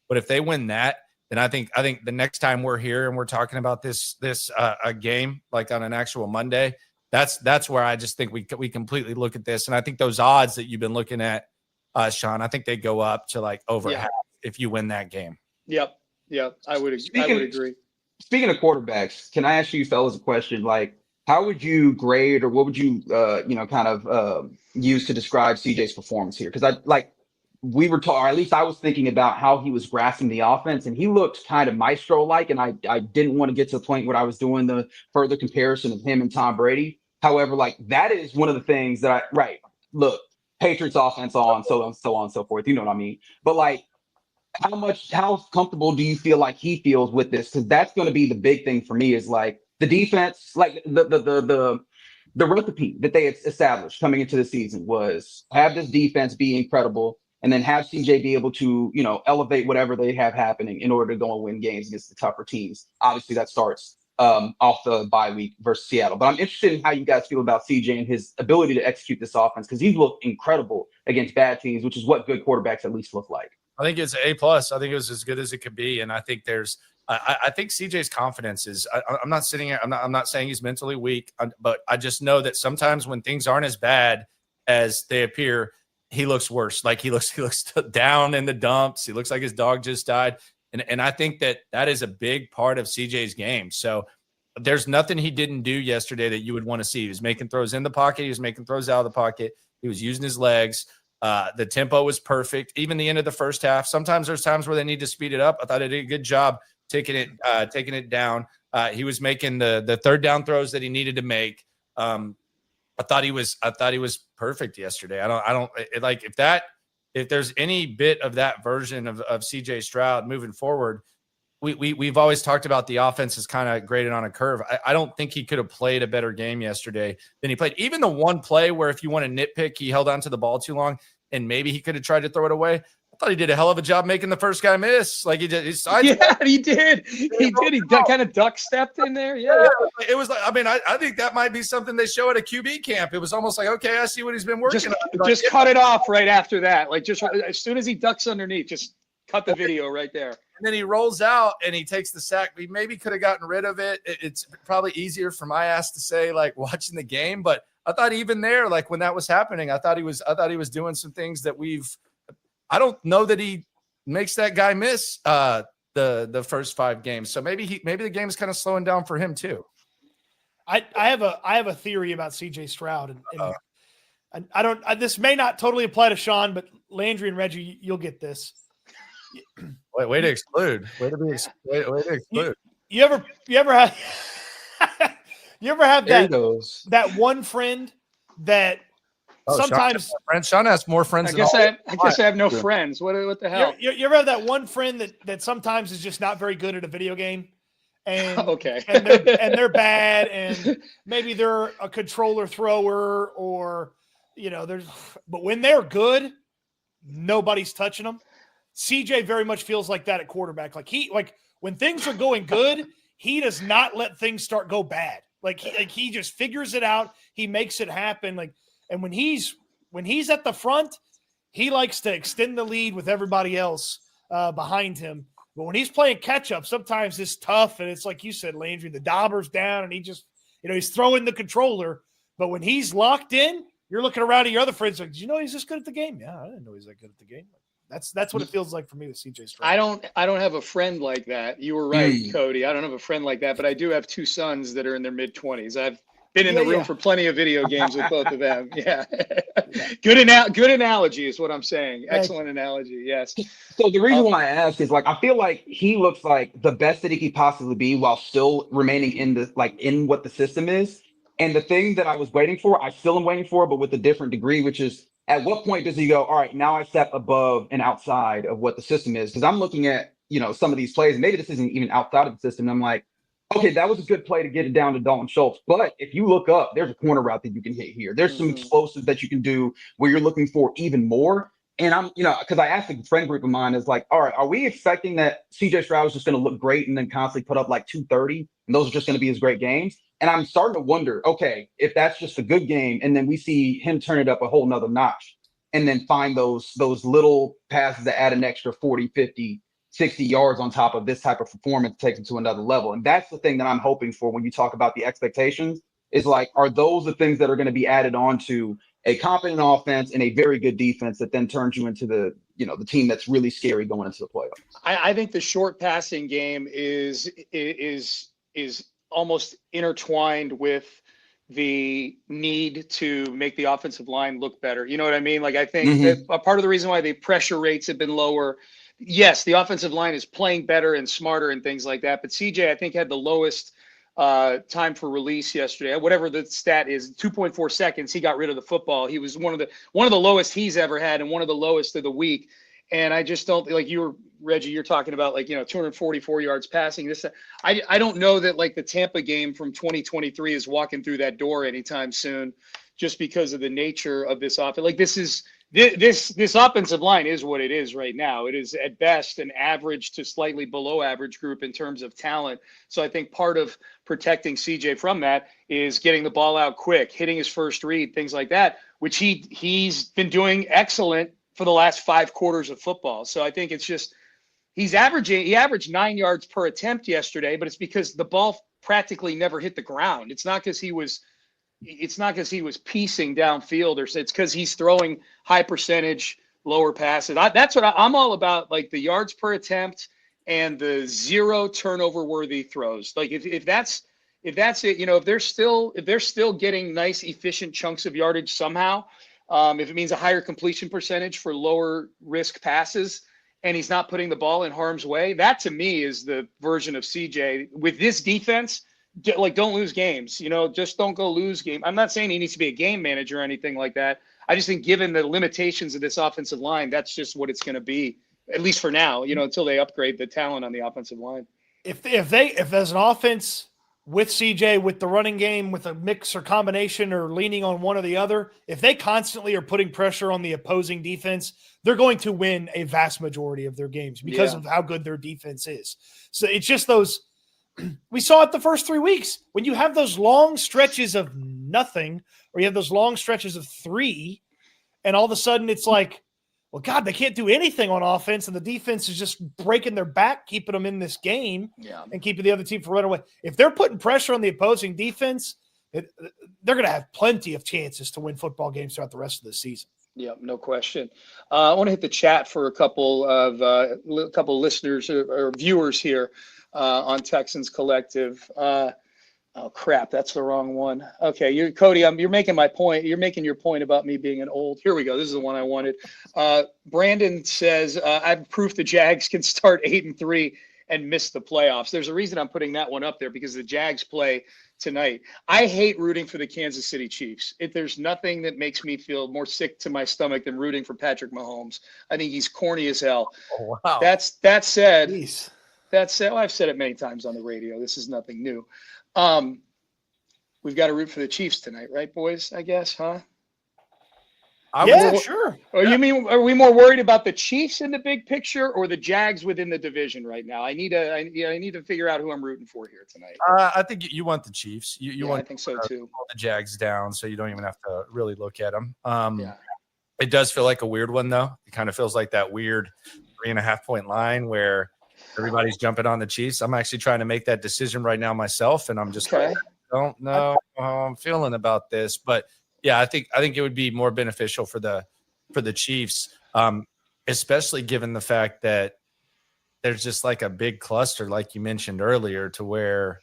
But if they win that, then I think the next time we're here and we're talking about this a game like on an actual Monday, that's where I just think we completely look at this. And I think those odds that you've been looking at, Sean, I think they go up to like over half if you win that game. Yep. I would agree. Speaking of quarterbacks, can I ask you fellas a question? Like, how would you grade or what would you, use to describe CJ's performance here? Because we were taught, or at least I was thinking about how he was grasping the offense, and he looked kind of maestro-like, and I didn't want to get to the point where I was doing the further comparison of him and Tom Brady. However, like that is one of the things that look, Patriots offense on, so on and so forth. You know what I mean? But like, how comfortable do you feel like he feels with this? Because that's going to be the big thing for me is like the defense, like the recipe that they had established coming into the season was have this defense be incredible and then have CJ be able to, elevate whatever they have happening in order to go and win games against the tougher teams. Obviously that starts off the bye week versus Seattle. But I'm interested in how you guys feel about CJ and his ability to execute this offense because he's looked incredible against bad teams, which is what good quarterbacks at least look like. I think it's A+. I think it was as good as it could be. And I think I think CJ's confidence is, I'm not sitting here. I'm not saying he's mentally weak, but I just know that sometimes when things aren't as bad as they appear, he looks worse. Like he looks down in the dumps. He looks like his dog just died. And I think that is a big part of CJ's game. So there's nothing he didn't do yesterday that you would want to see. He was making throws in the pocket. He was making throws out of the pocket. He was using his legs. The tempo was perfect. Even the end of the first half. Sometimes there's times where they need to speed it up. I thought he did a good job taking it down. He was making the third down throws that he needed to make. I thought he was perfect yesterday. If there's any bit of that version of CJ Stroud moving forward, we've always talked about the offense is kind of graded on a curve. I don't think he could have played a better game yesterday than he played. Even the one play where if you want to nitpick, he held on to the ball too long and maybe he could have tried to throw it away. I thought he did a hell of a job making the first guy miss. Like he did. He did. He kind of duck stepped in there. Yeah. It was like, I think that might be something they show at a QB camp. It was almost like, okay, I see what he's been working on. Just cut it off right after that. Like just as soon as he ducks underneath, just cut the video right there. And then he rolls out and he takes the sack. We maybe could have gotten rid of it. It's probably easier for my ass to say, like watching the game, but I thought even there, like when that was happening, I thought he was doing some things that I don't know that he makes that guy miss the first 5 games. So maybe the game is kind of slowing down for him too. I have a theory about CJ Stroud, and I don't. This may not totally apply to Sean, but Landry and Reggie, you'll get this. Way to exclude. Way to exclude. You ever have you ever have that one friend that sometimes Sean has more friends. I guess I have no friends. What the hell? You ever have that one friend that sometimes is just not very good at a video game, and okay, and they're bad, and maybe they're a controller thrower, or but when they're good, nobody's touching them. CJ very much feels like that at quarterback. Like when things are going good, he does not let things go bad. He just figures it out. He makes it happen. And when he's at the front, he likes to extend the lead with everybody else behind him. But when he's playing catch up, sometimes it's tough. And it's like you said, Landry, the dauber's down and he just, he's throwing the controller. But when he's locked in, you're looking around at your other friends like, did you know he's this good at the game? Yeah, I didn't know he's that good at the game. That's what it feels like for me with CJ Stroud. I don't have a friend like that. You were right, Cody. I don't have a friend like that, but I do have 2 sons that are in their mid-20s. I've been in the room for plenty of video games with both of them. Yeah. Good analogy is what I'm saying. Excellent analogy. Yes. So the reason why I ask is I feel like he looks like the best that he could possibly be while still remaining in what the system is. And the thing that I was waiting for, I still am waiting for, but with a different degree, which is at what point does he go, all right, now I step above and outside of what the system is? Because I'm looking at, some of these plays, and maybe this isn't even outside of the system. And I'm like, okay, that was a good play to get it down to Dalton Schultz. But if you look up, there's a corner route that you can hit here. There's some explosives that you can do where you're looking for even more. And I'm, because I asked a friend group of mine, is like, all right, are we expecting that CJ Stroud is just going to look great and then constantly put up 230 and those are just going to be his great games? And I'm starting to wonder, okay, if that's just a good game and then we see him turn it up a whole nother notch and then find those little passes that add an extra 40, 50 60 yards on top of this type of performance takes them to another level. And that's the thing that I'm hoping for when you talk about the expectations is like, are those the things that are going to be added on to a competent offense and a very good defense that then turns you into the team that's really scary going into the playoffs? I think the short passing game is almost intertwined with the need to make the offensive line look better. You know what I mean? Like, I think that a part of the reason why the pressure rates have been lower, yes, the offensive line is playing better and smarter and things like that. But CJ, I think, had the lowest time for release yesterday. Whatever the stat is, 2.4 seconds, he got rid of the football. He was one of the lowest he's ever had and one of the lowest of the week. And I just don't, like you were, Reggie, you're talking about 244 yards passing. I don't know that like the Tampa game from 2023 is walking through that door anytime soon, just because of the nature of this offense. Like this offensive line is what it is right now. It is at best an average to slightly below average group in terms of talent. So I think part of protecting CJ from that is getting the ball out quick, hitting his first read, things like that, which he's been doing excellent for the last 5 quarters of football. So I think it's just, he averaged 9 yards per attempt yesterday, but it's because the ball practically never hit the ground. It's not because he was piecing downfield, or it's because he's throwing high percentage lower passes. That's what I'm all about, like the yards per attempt and the 0 turnover worthy throws. Like if that's it, if they're still getting nice efficient chunks of yardage somehow, if it means a higher completion percentage for lower risk passes, and he's not putting the ball in harm's way, that to me is the version of CJ with this defense. Like, don't lose games, just don't go lose game. I'm not saying he needs to be a game manager or anything like that. I just think given the limitations of this offensive line, that's just what it's going to be, at least for now, until they upgrade the talent on the offensive line. If there's an offense with CJ, with the running game, with a mix or combination or leaning on one or the other, if they constantly are putting pressure on the opposing defense, they're going to win a vast majority of their games because of how good their defense is. So it's just those. We saw it the first 3 weeks. When you have those long stretches of nothing, or you have those long stretches of 3, and all of a sudden it's like, well, God, they can't do anything on offense, and the defense is just breaking their back, keeping them in this game, and keeping the other team from running away. If they're putting pressure on the opposing defense, they're going to have plenty of chances to win football games throughout the rest of the season. Yeah, no question. I want to hit the chat for a couple listeners or viewers here on Texans Collective. Oh crap, that's the wrong one. Okay, Cody, you're making my point. You're making your point about me being an old. Here we go. This is the one I wanted. Brandon says, I have proof the Jags can start 8-3 and miss the playoffs. There's a reason I'm putting that one up there, because the Jags play tonight. I hate rooting for the Kansas City Chiefs. There's nothing that makes me feel more sick to my stomach than rooting for Patrick Mahomes. I think he's corny as hell. Oh, wow. That said, Jeez. well, I've said it many times on the radio. This is nothing new. We've got to root for the Chiefs tonight, right, boys? I guess, huh? Sure. You mean, are we more worried about the Chiefs in the big picture or the Jags within the division right now? I need to figure out who I'm rooting for here tonight. I think you want the Chiefs. You want, I think so too. The Jags down, so you don't even have to really look at them. It does feel like a weird one, though. It kind of feels like that weird 3.5 point line where everybody's jumping on the Chiefs. I'm actually trying to make that decision right now myself, and I'm just like, I don't know how I'm feeling about this. But yeah, I think it would be more beneficial for the Chiefs, especially given the fact that there's just like a big cluster, like you mentioned earlier, to where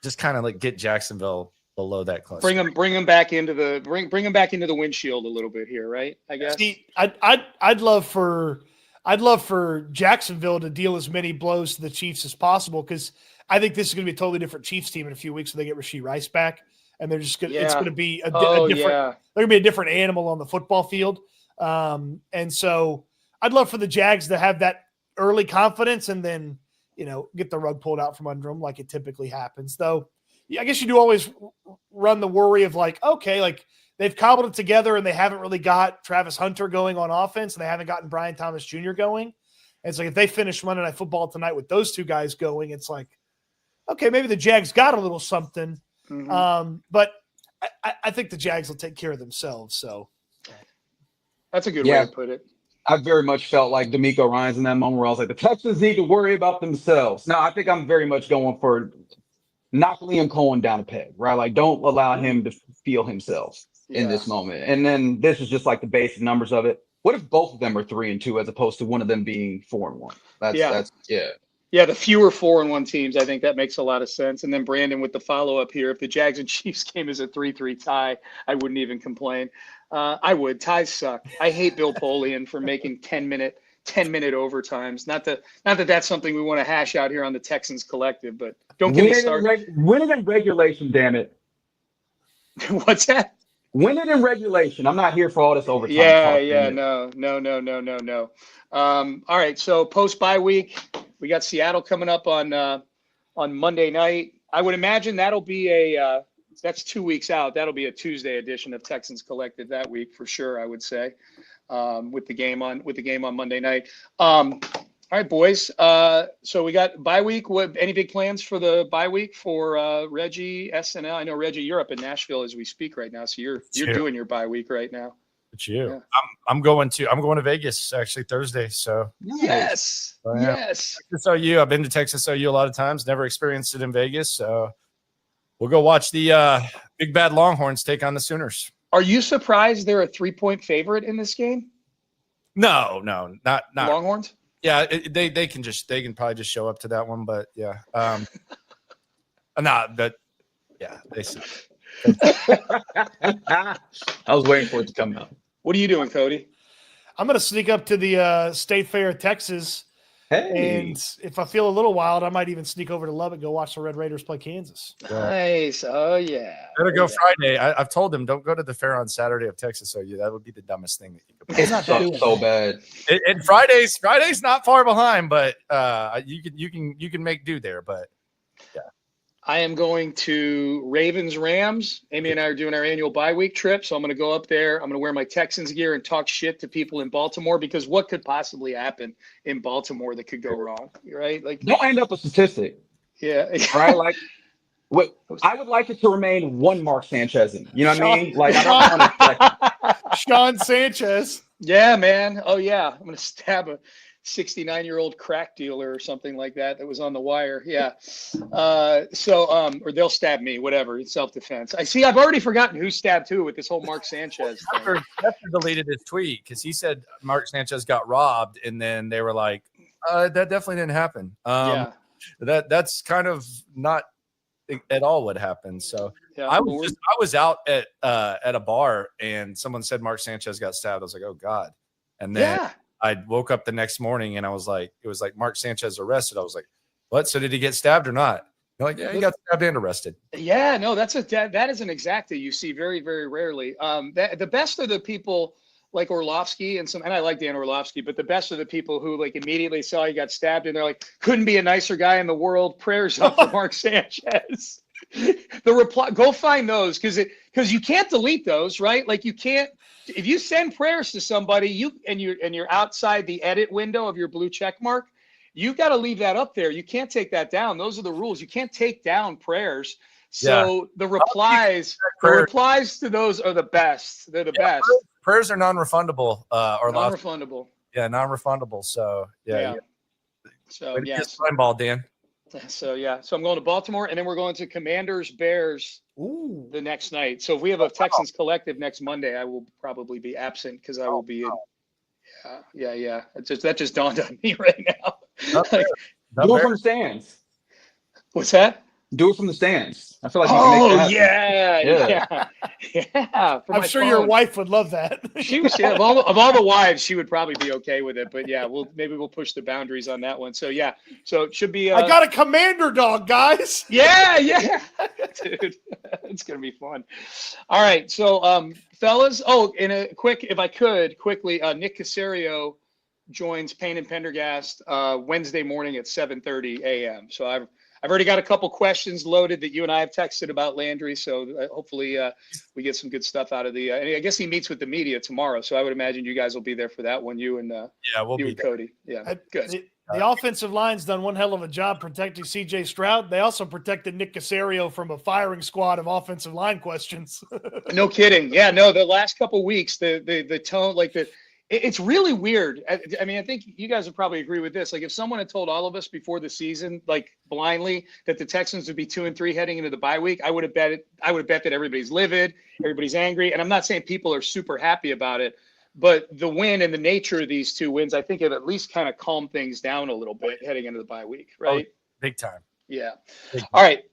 just kind of like get Jacksonville below that cluster. Bring them back into the windshield a little bit here, right? I guess. See, I'd love for Jacksonville to deal as many blows to the Chiefs as possible, because I think this is going to be a totally different Chiefs team in a few weeks when they get Rashee Rice back, and they're just going. It's going to be a different. They're going to be a different animal on the football field, and so I'd love for the Jags to have that early confidence, and then get the rug pulled out from under them like it typically happens. Though, I guess you do always run the worry of like, okay, like they've cobbled it together and they haven't really got Travis Hunter going on offense, and they haven't gotten Brian Thomas Jr. going. And it's like if they finish Monday Night Football tonight with those two guys going, it's like, okay, maybe the Jags got a little something. Mm-hmm. But I think the Jags will take care of themselves. So that's a good way to put it. I very much felt like D'Amico Ryans in that moment where I was like, the Texans need to worry about themselves. Now, I think I'm very much going for knock Liam Cohen down a peg, right? Like, don't allow him to feel himself in this moment. And then this is just like the basic numbers of it. What if both of them are 3-2 as opposed to one of them being 4-1? That's Yeah, the fewer 4-1 teams, I think that makes a lot of sense. And then Brandon with the follow-up here, if the Jags and Chiefs game is a 3-3 tie, I wouldn't even complain. I would. Ties suck. I hate Bill Polian for making 10-minute overtimes. Not that that's something we want to hash out here on the Texans Collective, but don't get me started. Win it in regulation, damn it. What's that? Win it in regulation. I'm not here for all this overtime. No. All right, so post-bye week, we got Seattle coming up on Monday night. I would imagine that'll be that's 2 weeks out. That'll be a Tuesday edition of Texans Collective that week for sure, I would say, with the game on Monday night. All right, boys. So we got bye week. Any big plans for the bye week for Reggie, SNL? I know, Reggie, you're up in Nashville as we speak right now, so you're doing your bye week right now. It's you. Yeah. I'm going to Vegas actually Thursday. So yes. Texas OU. I've been to Texas OU a lot of times. Never experienced it in Vegas. So we'll go watch the big bad Longhorns take on the Sooners. Are you surprised they're a 3-point favorite in this game? No, not Longhorns. Yeah, they can probably just show up to that one, but yeah, they see. I was waiting for it to come out. What are you doing, Cody? I'm going to sneak up to the State Fair of Texas. Hey. And if I feel a little wild, I might even sneak over to Lubbock, go watch the Red Raiders play Kansas. Nice. Oh, yeah. Better go Friday. I've told them don't go to the fair on Saturday of Texas OU. That would be the dumbest thing that you could. It's not so bad. And Friday's not far behind, but you can make do there. But yeah. I am going to Ravens-Rams. Amy and I are doing our annual bye week trip, so I'm going to go up there. I'm going to wear my Texans gear and talk shit to people in Baltimore because what could possibly happen in Baltimore that could go wrong, right? Like, don't end up a statistic. Yeah. Right? Like, what I would like it to remain one Mark Sanchez. You know what I mean? Like, I don't want to. Sean Sanchez. Yeah, man. Oh, yeah. I'm going to stab a 69-year-old crack dealer or something like that was on the wire. Yeah. Or they'll stab me, whatever. It's self-defense. I've already forgotten who stabbed who with this whole Mark Sanchez thing. Schefter deleted his tweet because he said Mark Sanchez got robbed, and then they were like, that definitely didn't happen. That's kind of not at all what happened. So yeah, I was out at a bar and someone said Mark Sanchez got stabbed. I was like, oh God. And then I woke up the next morning and I was like, it was like Mark Sanchez arrested. I was like, what? So did he get stabbed or not? They're like, yeah, he got stabbed and arrested. Yeah, no, that is an exacta you see very, very rarely. The best of the people like Orlovsky and I like Dan Orlovsky, but the best of the people who like immediately saw he got stabbed and they're like, couldn't be a nicer guy in the world. Prayers up for Mark Sanchez. The reply, go find those because you can't delete those, right? Like you can't. If you send prayers to somebody, you're outside the edit window of your blue check mark, you've got to leave that up there. You can't take that down. Those are the rules. You can't take down prayers. So the replies to those are the best. They're the best. Prayers are non-refundable. Or non-refundable. Yeah, non-refundable. So yeah. So yes. Ball, Dan. So I'm going to Baltimore, and then we're going to Commanders Bears the next night. So if we have a Texans Collective next Monday, I will probably be absent because I will be in. Yeah. That just dawned on me right now. Do it from the stands. What's that? Do it from the stands. I feel like you can make that. Yeah. I'm sure your wife would love that. She was of all the wives, she would probably be okay with it. But yeah, we'll push the boundaries on that one. So yeah, so it should be. I got a commander dog, guys. Yeah, dude, it's gonna be fun. All right, so fellas. Oh, if I could quickly, Nick Caserio joins Payne and Pendergast Wednesday morning at 7:30 a.m. So I've already got a couple questions loaded that you and I have texted about Landry. So hopefully we get some good stuff out of and I guess he meets with the media tomorrow. So I would imagine you guys will be there for that one. You and Cody. Yeah, good. The offensive line's done one hell of a job protecting CJ Stroud. They also protected Nick Caserio from a firing squad of offensive line questions. No kidding. Yeah, no, the last couple weeks, the tone, like It's really weird. I mean, I think you guys would probably agree with this. Like, if someone had told all of us before the season, like blindly, that the Texans would be 2-3 heading into the bye week, I would have bet that everybody's livid, everybody's angry. And I'm not saying people are super happy about it, but the win and the nature of these two wins, I think, have at least kind of calmed things down a little bit heading into the bye week, right? Oh, big time. Yeah. Big time. All right.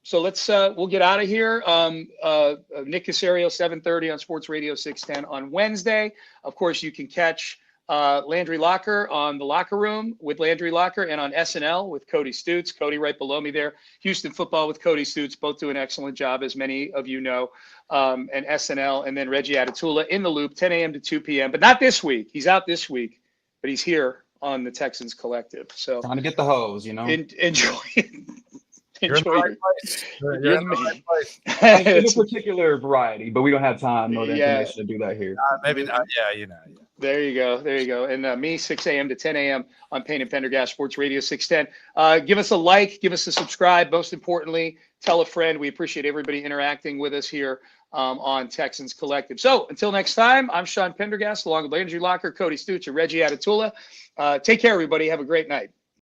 So let's we'll get out of here. Nick Casario, 7:30 on Sports Radio 610 on Wednesday. Of course, you can catch Landry Locker on The Locker Room with Landry Locker, and on SNL with Cody Stutes. Cody right below me there. Houston Football with Cody Stutes, both do an excellent job, as many of you know. And SNL, and then Reggie Atatula in the loop, 10 a.m. to 2 p.m. But not this week. He's out this week, but he's here on the Texans Collective. So Trying to get the hose, you know. enjoy it. You're in the right place. You're in the right place. In a particular variety, but we don't have time nor the information to do that here. Maybe not. Yeah, you know. There you go. There you go. And me, 6 a.m. to 10 a.m. on Payne and Pendergast Sports Radio 610. Give us a like, give us a subscribe. Most importantly, tell a friend. We appreciate everybody interacting with us here on Texans Collective. So until next time, I'm Sean Pendergast, along with Landry Locker, Cody Stutes, and Reggie Atatula. Take care, everybody. Have a great night.